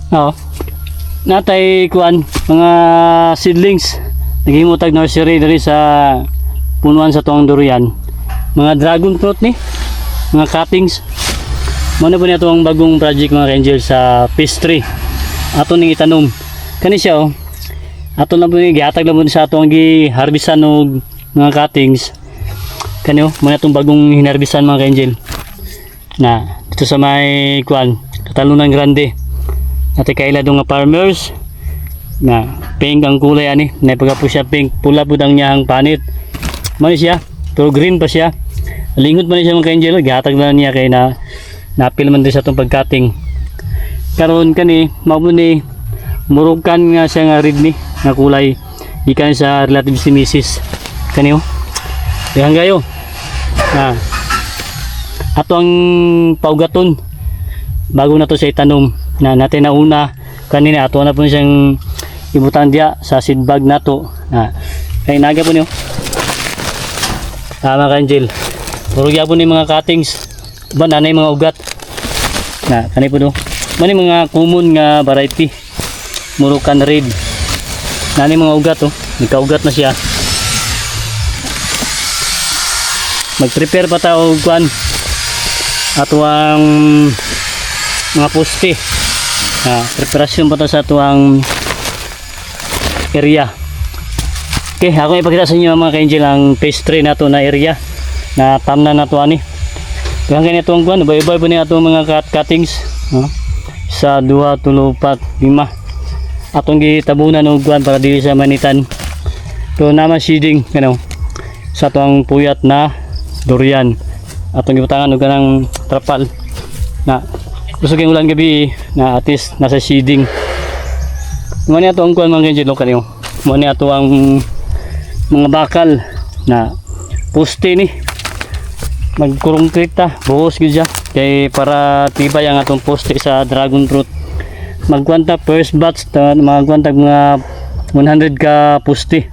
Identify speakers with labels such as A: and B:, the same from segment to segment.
A: Oo. Natay kuan mga seedlings naghimutag nursery diri sa punuan sa tuwang durian. Mga dragon fruit ni, mga cuttings. Mao na po niya itong bagong project mga ka-angel sa pastry. Ato ning itanom. Kani siya oh. Ato na po ni gihatag lang mo sa atong gi-harvestan og mga cuttings. Kani oh, mo na itong bagong hinarvestan mga ka-angel. Na dito sa may kuan, Katalunan Grande. At kaila dong nga farmers na pink ang kulay ani, na pagka po siya pink, pula po ang niyang panit. Mali siya, pero green pa siya. Lingot man siya mga ka-angel, gihatag na niya kay na napil man din sa itong pagkating. Karon kani, mao ni murukan nga siya nga red ni, nga kulay ikan sa relative si Mrs. Kani oh. Dihan gayo. Ato ang paugaton bago na to sa itanom na natin nauna kanina. Ato na po siyang ibutan dia sa seed bag nato na kay naga po niyo tama ka-angel. Puro gyapon ni mga cuttings ba nanay mga ugat na kani po do mani mga common nga variety murukan red nanay mga ugat oh, nagkaugat na siya. Mag prepare pa ta og kuan ato ang mga poste. Preparasyon pa to sa tuwang area. Okay, ako ipakita sa inyo mga ka-angel ang pastry na to na area na tamna na to ani. Kaya ganito ang kuan, bay-bay po ni ato mga cuttings sa 2, 3, 4, 5 atong gitabunan og kuan para dili sa manitan. To naman seeding kano sa tuwang puyat na durian. Atong gibutangan og kanang trapal na kusog yung ulan gabi na at least nasa seeding. Mo ni ato ang kuan mga ka-angel kanyo. Mo ni ato ang mga bakal na poste ni magkurungkrit ta buhos gid siya kay para tibay ang atong poste sa dragon fruit. Magkuanta first batch ta magkuanta mga 100 ka poste.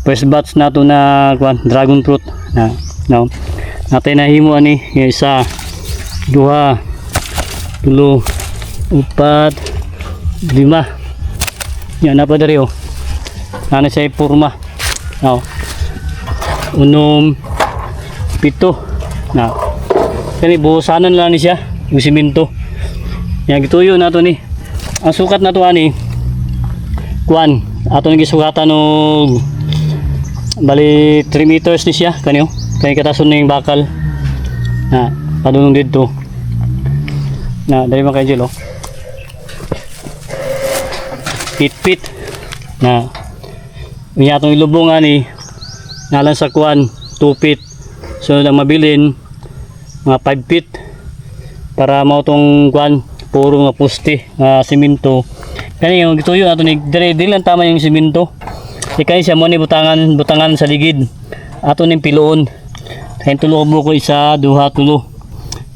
A: First batch nato na kuan dragon fruit na no. Natay nahimo ani isa 2 3 4 5 yan na pa dari oh nana siya ipurma oh. 6 7 na kani buhusanan lang ni siya yung simento yan gituyo na to ni ang sukat na to ani kuan ato nang gisukatan og bali 3 meters ni siya kani oh kani katason na yung bakal na padulong dito na dari mga ka-angel oh 8 feet na niya itong ilubong ani nalang sa kuan 2 feet so lang mabilin mga 5 feet para mao tong kuan puro nga poste nga simento kani yung gituyo ato ni dire lang tama yung simento kay siya mo ni butangan sa ligid ato ning piloon kay tulo ko isa 2 tulo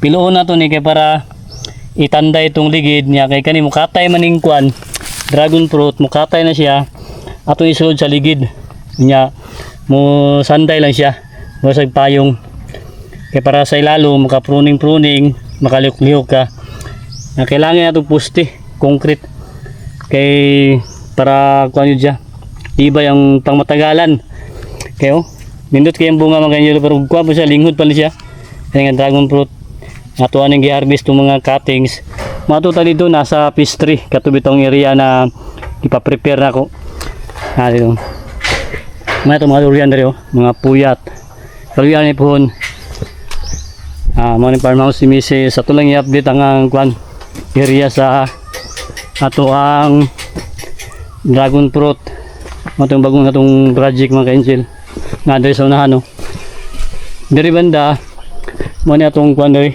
A: piloon nato ni kay para itanda itong ligid niya kay kani mukatay maning kuan dragon fruit mukatay na siya ato isud sa ligid niya mo sanday lang siya wasag payong kay para sa ilalo maka pruning makalihok ka na kailangan atong poste concrete kay para kuan yun siya tibay ang pangmatagalan kay oh nindot kay ang bunga mga ganyan pero kuan po siya linghod pa siya kay nga dragon fruit ato aning gi-harvest ng mga cuttings. Matuta dito nasa pastry katubi tong area na ipa-prepare na ko. Dito. Mga durian diri oh, mga puyat. Durian ni pohon. Mo ni farmhouse si Mrs. Ato lang i-update ang kwan area sa ato ang dragon fruit. Atong bagong atong project mga ka-angel. Na diri sa unahan oh. Diri banda mo ni atong kwan diri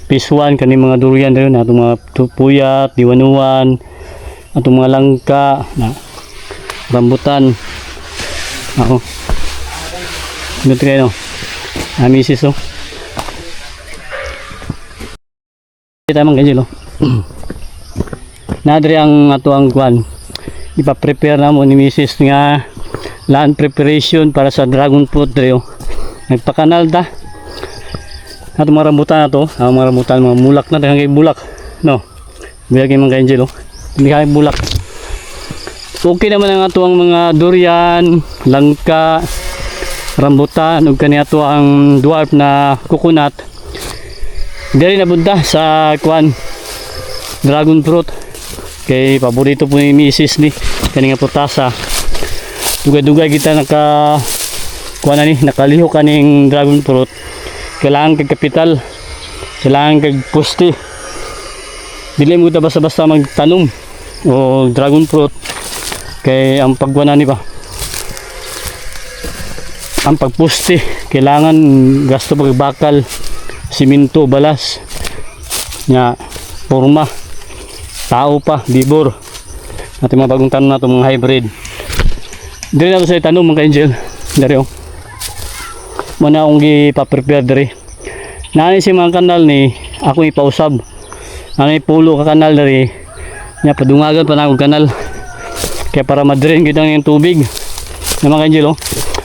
A: phase 1 kani mga durian diri na atong mga puyat, diwanuan, atong mga langka, na rambutan. Ako. Dito kayo no. Misis oh. Kita man ganyan oh. Na diri ang ato ang kwan. Ipa-prepare na mo ni Mrs. nga land preparation para sa dragon fruit diri oh. Nagpakanal ta. Ato mga rambutan na to, mga rambutan, mga mulak na, kaya bulak, no? Biyagin mga ka-angel, oh. Hindi kami bulak. Okay naman ang ato ang mga durian, langka, rambutan, ug kani ato ang dwarf na coconut. Diri na bunta sa kuan dragon fruit. Kay paborito po ni Mrs. ni kani nga putasa. Dugay-dugay kita kuan ni nakaliho kaning dragon fruit. Kailangan kag kapital. Kailangan kag puste. Dili mo ta basta-basta magtanom o dragon fruit. Kay ang pagwana ni ba, ang pagpuste kailangan gasto pagbakal, simento, balas nya, porma, tao pa, bibor at mga bagong tanom na ito, mga hybrid. Diri na ito sa tanom mga angel. Dari o muna akong ipaprepare diri. Nani si mga kanal ni ako ipausab. Nani pulo ka kanal diri nya, padungagan pa na akong kanal kaya para ma-drain kita ng tubig na mga angel.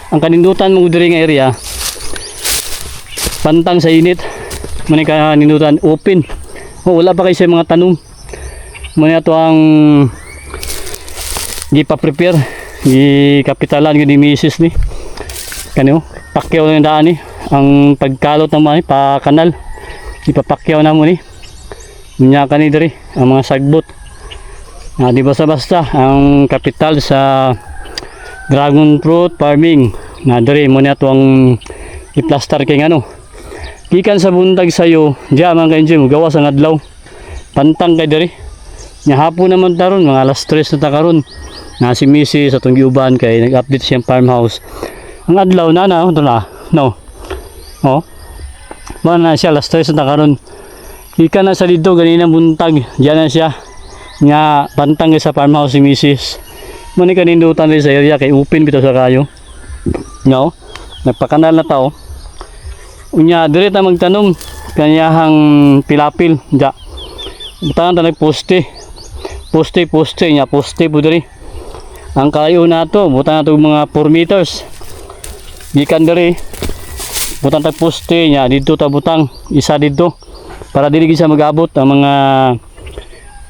A: Ang kanindutan mo diri nga area pantang sa init. Muna kanindutan open. Wala pa kayo sa mga tanom. Muna ito ang gipa-prepare, gikapitalan ni Mrs. ni kanyo pakyaw ng daan ni ang pagkalot ng mga pa kanal ipapakyaw na mo ni nya kani diri ang mga sagbot. Di basta-basta ang kapital sa dragon fruit farming na diri mo na ito ang i-plaster kay ano gikan sa buntag sayo diya mga ka-enjoy mo gawas ang adlaw pantang kay diri nya hapon naman taron mga alas 3 na ta karon na si Mrs. atong giuban kay nag-update siyang farmhouse. Ang adlaw na ito na no ba na siya alas 3 na ta karon gikan na sa dito ganina buntag diyan na siya nga pantang sa farmhouse si Mrs. Muna kanindutan rin sa area kay open bitaw sa kayo. No? Nagpakanal na tao. Unya dire ta magtanom kanyahang pilapil ja. Butangan ta nagposte. Poste nya poste po diri. Ang kayo na to, butangan to mga 4 meters. Gikan diri. Butang ta poste nya dito ta butang isa dito para dili gid sa magabot ang mga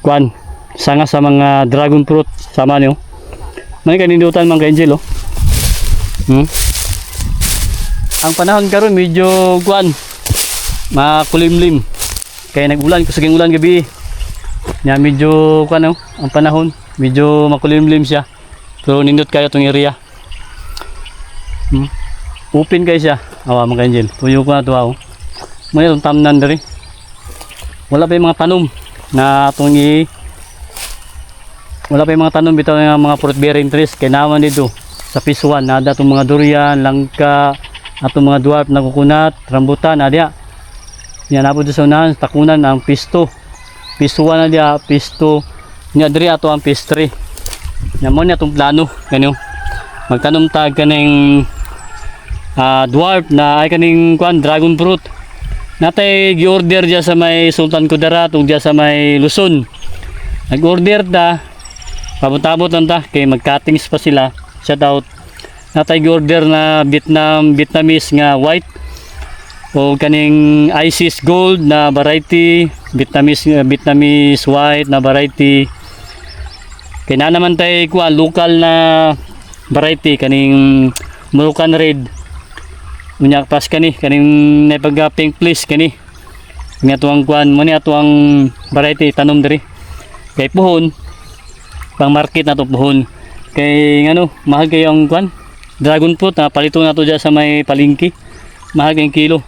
A: kuan sanga sa mga dragon fruit sama niyo. May kanindutan mga angel Ang panahon karon medyo kuan makulimlim. Kaya nag-ulan kusaging ulan gabi. Nya medyo kuan ang panahon medyo makulimlim siya. Pero nindot kayo tong area. Open kay siya. Awa mga angel. Tuyo ko na to May itong tamnan diri. Wala pa yung mga tanom na atong wala pa yung mga tanom bitaw ng mga fruit bearing trees kay naman dito sa phase 1 nada itong mga durian, langka atong mga dwarf na coconut, rambutan adya yan na po sa unahan takunan ang phase 2 phase 1 na dia phase 2 nya diri ato ang phase 3 nya mo na itong plano kanyo magtanom tag kaning dwarf na ay kaning kuan dragon fruit natay gi-order dia sa may Sultan Kudarat ug dia sa may Luzon nag-order ta pabot-abot lang ta kay mag-cuttings pa sila. Shout out natay gi-order na Vietnamese nga white o kaning Isis gold na variety, Vietnamese white na variety. Kay na naman tay kuan local na variety kaning Moroccan red. Unya pas kaning napag pink please kani. Nga tuang kuan mo ni atuang variety tanom diri. Kay puhon pang market na to puhon kay ngano mahal kayo ang kuan dragon fruit na palito na to dyan sa may palingki mahal kayong kilo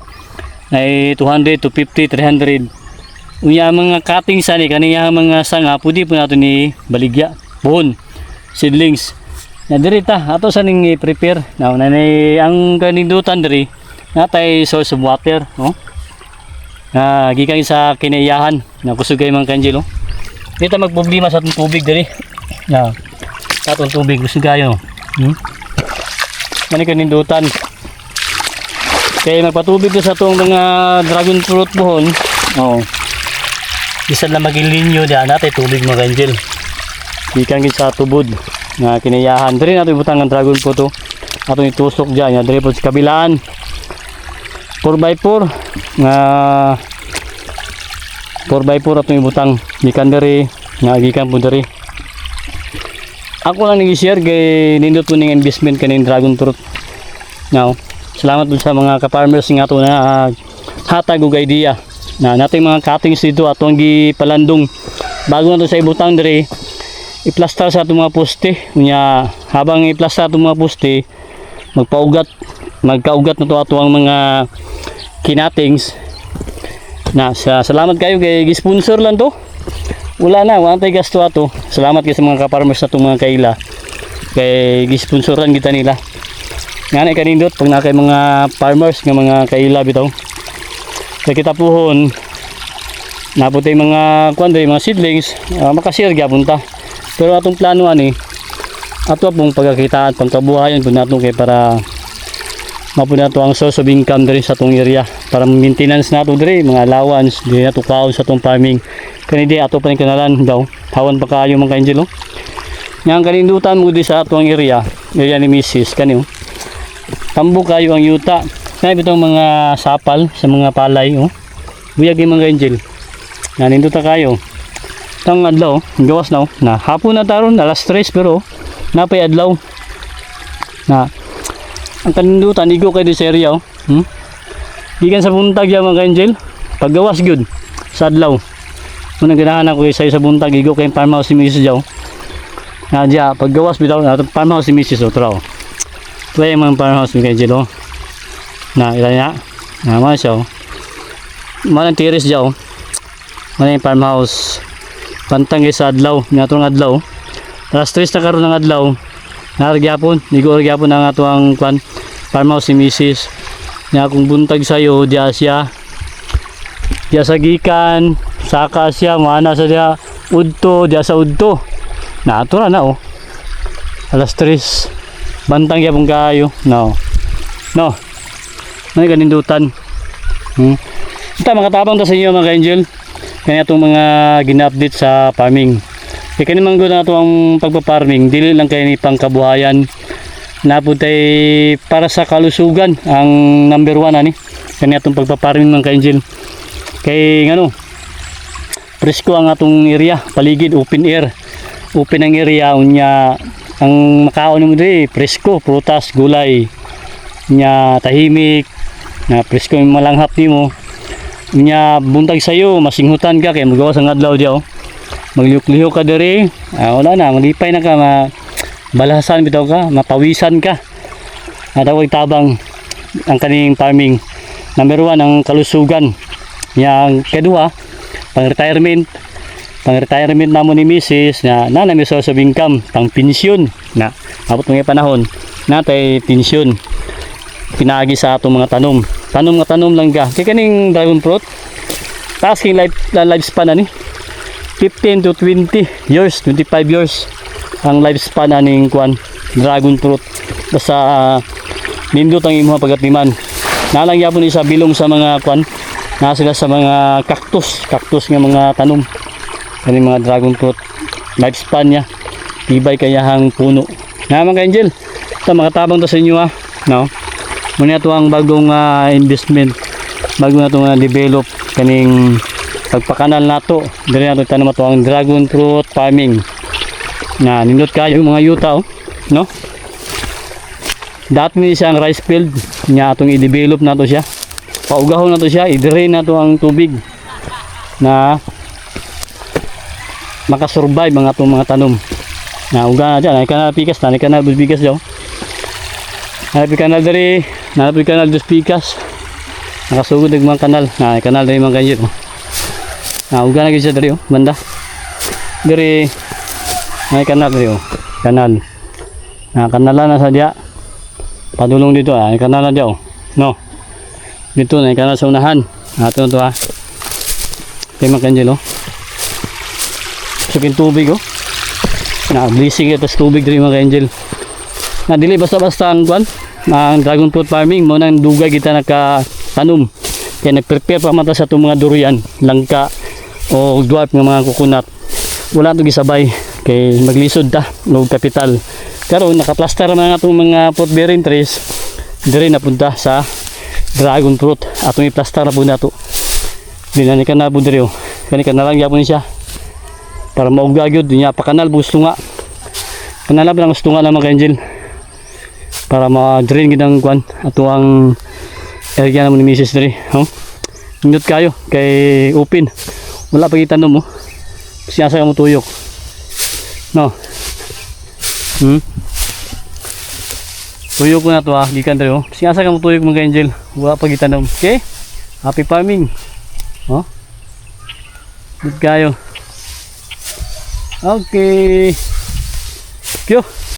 A: ay 200 to 50 300 unya mga cutting sa ni kaniya mga sanga pwede po nato ni baligya puhon seedlings na diri ta ato sa ning prepare na ang kanindutan diri natay source of water gikan sa kinayahan na kusugay mga kanjilo dito magproblema sa atong tubig diri atong tubig gusto kayo mani kanindutan kaya magpatubig ko sa atong mga dragon fruit buhon isa lang maging linyo dyan natay tubig mga kanjil gikan sa tubod na kinayahan diri nato ibutang ang dragon fruit atong itusok dyan diri po sa kabilaan 4x4 nga 4x4 atong ibutang gikan diri nga gikan po diri. Ako lang nag-share kay nindot po ning investment kaning dragon fruit. Now, salamat po sa mga ka-farmers nga to na hatag og idea na nating mga cuttings dito atong gipalandong bago na to sa ibutang diri i-plaster sa atong mga poste. Unya habang i-plaster atong mga poste, magkaugat na to ato ang mga kinatings. Na salamat kayo kay gi-sponsor lang to. Wala na, wala tayo gasto ato. Salamat kayo sa mga ka-farmers na itong mga kaila. Kay gisponsoran kita nila. Nga na kanindot, pag na kay mga farmers, nga mga kaila bitaw. Kaya kita puhon, naputay mga kuandre, mga seedlings, makasir gyapon ta. Pero atong plano ani, ato pong pagkakitaan, pangkabuhayan po nato kay para mapuna to ang source of income diri sa atong area para maintenance nato diri mga allowance diri nato kaon sa atong farming kani di ato pa ni kanalan daw hawan pa kaayo mga ka-angel yang kanindutan mo di sa atong area ni Mrs. kani tambo kayo ang yuta kani bitong mga sapal sa mga palay buyag yung mga ka-angel naninduta kayo tang adlaw gawas na hapon na taron alas 3 pero napay adlaw na ang kanindutan igo kayo di sa area gikan sa buntag ya mga ka-angel paggawas gyud sa adlaw muna ganahan ako sa buntag igo kay farmhouse si Mrs. Jaw na diya paggawas bitaw na farmhouse si Mrs. Otraw try mga farmhouse mga ka-angel na ilan na mga siya manang terrace Jaw manang farmhouse pantang sa adlaw natong adlaw alas 3 na karon ng adlaw naragyapon igo ragyapon ang ato ang farmhouse si Mrs. Nya kung buntag sayo diya siya sa gikan saka siya mana sa diya udto diya sa udto na ato na alas 3 bantang yapon kayo no may kanindutan ita makatabang ta sa inyo mga ka-angel kaya itong mga gina-update sa farming kaya kanimang guna ito ang pagpaparming dili lang kayo ni pangkabuhayan naputay para sa kalusugan ang number 1 ani kani atong pagpaparming mga ka-angel kay ngano presko ang atong area paligid open ang area unya ang makaon mo diri presko prutas gulay nya tahimik na presko yung malanghap nimo unya buntag sayo masinghutan ka kay magawas ang adlaw diaw maglihok-lihok ka diri wala na malipay na ka balahasan bitaw ka, mapawisan ka at awag tabang ang kaning farming number 1 ang kalusugan yang kedua pang retirement namo ni Mrs. na nanami source of income pang pensyon na abot mga panahon natay pensyon pinaagi sa atong mga tanom lang ka kay kaning dragon fruit taas king lifespan ani 15 to 20 years 25 years ang lifespan aning dragon fruit basta nindot ang imong pagatiman nalang yapon isa bilong sa mga nasa sa mga cactus nga mga tanom kani mga dragon fruit lifespan niya tibay kayahang puno na mga ka-angel ito makatabang to sa inyo no muna ito ang bagong investment bago na ito develop kaning pagpakanal nato diri nato tanong ito ang dragon fruit farming na nindot kayo mga yuta no dati ni siya ang rice field nya atong i-develop nato siya paugahon nato siya i-drain nato ang tubig na makasurvive mga atong mga tanom na uga na dyan ay kanal pikas na kanal bigas daw napi kanal dari napi kanal dos pikas nakasugod ng mga kanal na kanal dari mga ganyan na uga na siya dari banda dari may kanal rin kanal na kanala na sa diya padulong dito ay kanal na diya no dito na kanal sa unahan ato to kay makanjelo sukin tubig na blessing ito sa tubig rin mga angel na dili basta-basta ang dragon fruit farming mo nang dugay kita nakatanom kaya nagprepare pa mata sa itong mga durian langka o dwarf ng mga coconut wala ito gisabay kay maglisod ta ng kapital karon nakaplaster man atong mga fruit bearing trees dire napunta sa dragon fruit atong i-plaster na po nato dinani ka na po dire kani ka na lang yapon siya para mauga gyud niya pa kanal gusto nga. Kanal lang gusto nga lang mga angel. Para ma-drain gid ang kwan ato ang area naman ni Mrs. Dre. Oh. Indot kayo kay open. Wala pa kita mo. Siyasa ka mo tuyok. No. Tuyok ko na to gikan Dre. Oh. Siyasa ka mo tuyok mga angel. Wala pa kita Okay? Happy farming. Oh. Indot kayo. Okay. Kyo.